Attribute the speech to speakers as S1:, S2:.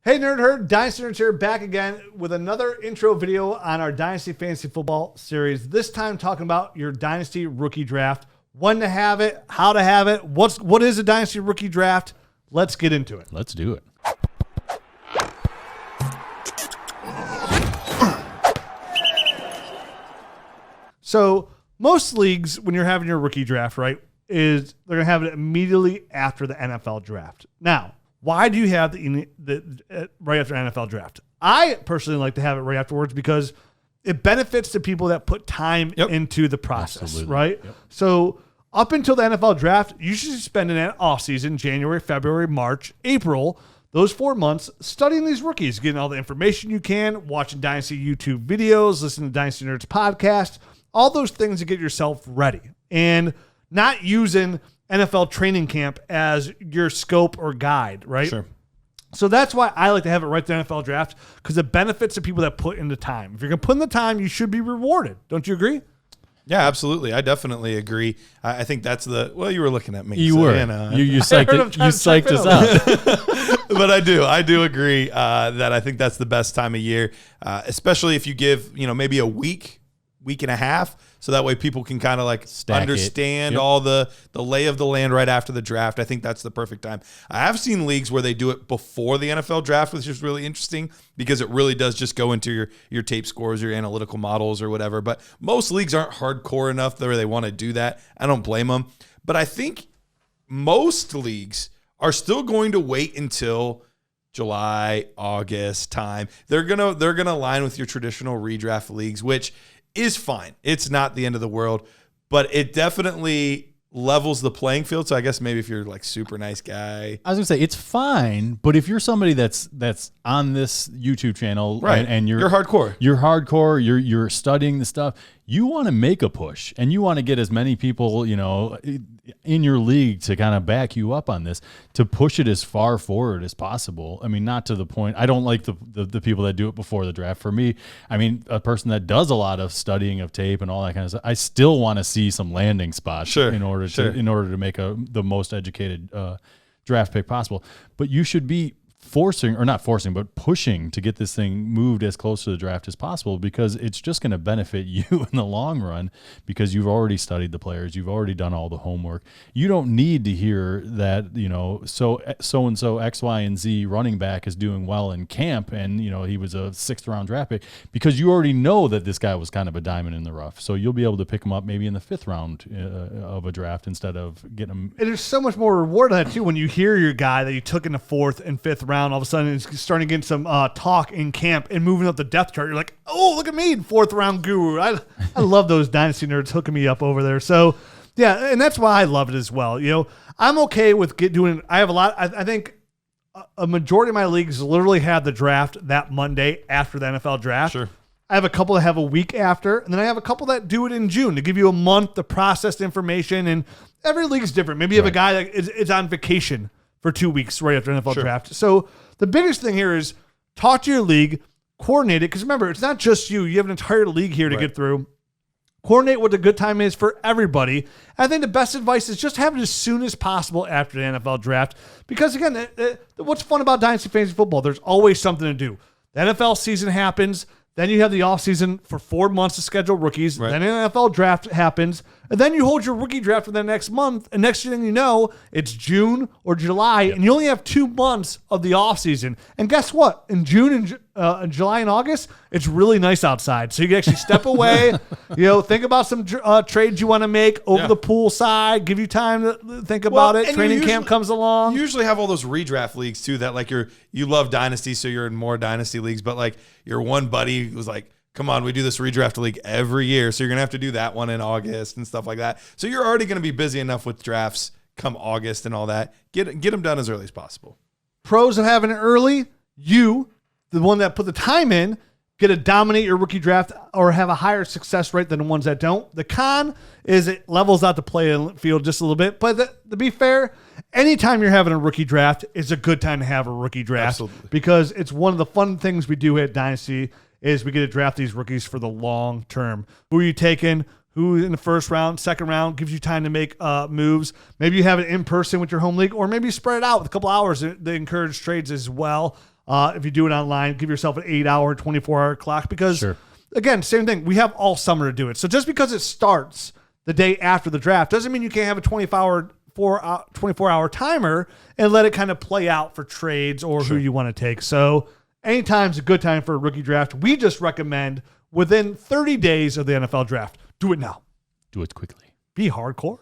S1: Hey Nerd Herd, Dynasty Nerds here, back again with another intro video on our Dynasty Fantasy Football series. This time talking about your Dynasty Rookie Draft, when to have it, how to have it, what is a Dynasty Rookie Draft. Let's get into it.
S2: Let's do it.
S1: So most leagues, when you're having your rookie draft, right, is they're going to have it immediately after the NFL draft. Now, why do you have the right after NFL draft? I personally like to have it right afterwards because it benefits the people that put time into the process,
S2: Absolutely.
S1: right?
S2: Yep.
S1: So up until the NFL draft, you should spend an offseason, January, February, March, April, those 4 months studying these rookies, getting all the information you can, watching Dynasty YouTube videos, listening to Dynasty Nerds podcast, all those things to get yourself ready and not using NFL training camp as your scope or guide, right?
S2: Sure.
S1: So that's why I like to have it right at the NFL draft because it benefits the people that put in the time. If you're going to put in the time, you should be rewarded. Don't you agree?
S3: Yeah, absolutely. I definitely agree. I think that's well, you were looking at me.
S2: You
S3: so,
S2: were.
S3: You know,
S2: You psyched us out.
S3: But I do agree that I think that's the best time of year, especially if you give, maybe a week and a half. So that way people can kind of like understand all the lay of the land right after the draft. I think that's the perfect time. I have seen leagues where they do it before the NFL draft, which is really interesting because it really does just go into your tape scores, your analytical models or whatever. But most leagues aren't hardcore enough where they want to do that. I don't blame them. But I think most leagues are still going to wait until July, August time. They're gonna align with your traditional redraft leagues, which is fine. It's not the end of the world, but it definitely levels the playing field. So I guess maybe if you're like super nice guy,
S2: I was gonna say it's fine, but if you're somebody that's on this YouTube channel,
S3: right,
S2: and you're
S3: hardcore,
S2: you're studying the stuff, you want to make a push and you want to get as many people, in your league to kind of back you up on this, to push it as far forward as possible. I mean, not to the point, I don't like the people that do it before the draft. For me, I mean, a person that does a lot of studying of tape and all that kind of stuff, I still want to see some landing spots in order to make the most educated draft pick possible. But you should be pushing to get this thing moved as close to the draft as possible, because it's just going to benefit you in the long run because you've already studied the players. You've already done all the homework. You don't need to hear that, so-and-so X, Y, and Z running back is doing well in camp and, he was a 6th round draft pick, because you already know that this guy was kind of a diamond in the rough. So you'll be able to pick him up maybe in the 5th round of a draft instead of getting him.
S1: And there's so much more reward on that too when you hear your guy that you took in the 4th and 5th round, all of a sudden it's starting to get some talk in camp and moving up the depth chart. You're like, oh, look at me, 4th round guru. I love those Dynasty nerds hooking me up over there. So yeah, and that's why I love it as well. I'm okay with doing. I have a lot. I think a majority of my leagues literally have the draft that Monday after the NFL draft.
S3: Sure.
S1: I have a couple that have a week after, and then I have a couple that do it in June to give you a month to process the information. And every league's different. Maybe you have a guy that is on vacation for 2 weeks right after NFL draft. So the biggest thing here is talk to your league, coordinate it. Because remember, it's not just you. You have an entire league here to get through. Coordinate what the good time is for everybody. I think the best advice is just have it as soon as possible after the NFL draft. Because again, what's fun about Dynasty Fantasy Football, there's always something to do. The NFL season happens. Then you have the offseason for 4 months to schedule rookies. Right. Then an NFL draft happens. And then you hold your rookie draft for the next month. And next thing you know, it's June or July. And you only have 2 months of the offseason. And guess what? In June and July and August, it's really nice outside. So you can actually step away, think about some trades you want to make over the pool side. Give you time to think about it. Training camp comes along.
S3: You usually have all those redraft leagues too that like you love Dynasty, so you're in more Dynasty leagues. But like your one buddy was like, come on, we do this redraft league every year. So you're going to have to do that one in August and stuff like that. So you're already going to be busy enough with drafts come August and all that. Get them done as early as possible.
S1: Pros of having it early, you, the one that put the time in, get to dominate your rookie draft or have a higher success rate than the ones that don't. The con is it levels out the play field just a little bit. But to be fair, anytime you're having a rookie draft is a good time to have a rookie draft.
S3: Absolutely.
S1: Because it's one of the fun things we do at Dynasty is we get to draft these rookies for the long term. Who are you taking? Who in the 1st round, 2nd round gives you time to make moves. Maybe you have it in person with your home league, or maybe you spread it out with a couple hours to encourage trades as well. If you do it online, give yourself an 8-hour, 24-hour clock because, again, same thing. We have all summer to do it. So just because it starts the day after the draft doesn't mean you can't have a 24-hour timer and let it kind of play out for trades or who you want to take. So anytime's a good time for a rookie draft. We just recommend within 30 days of the NFL draft, do it now.
S2: Do it quickly.
S1: Be hardcore.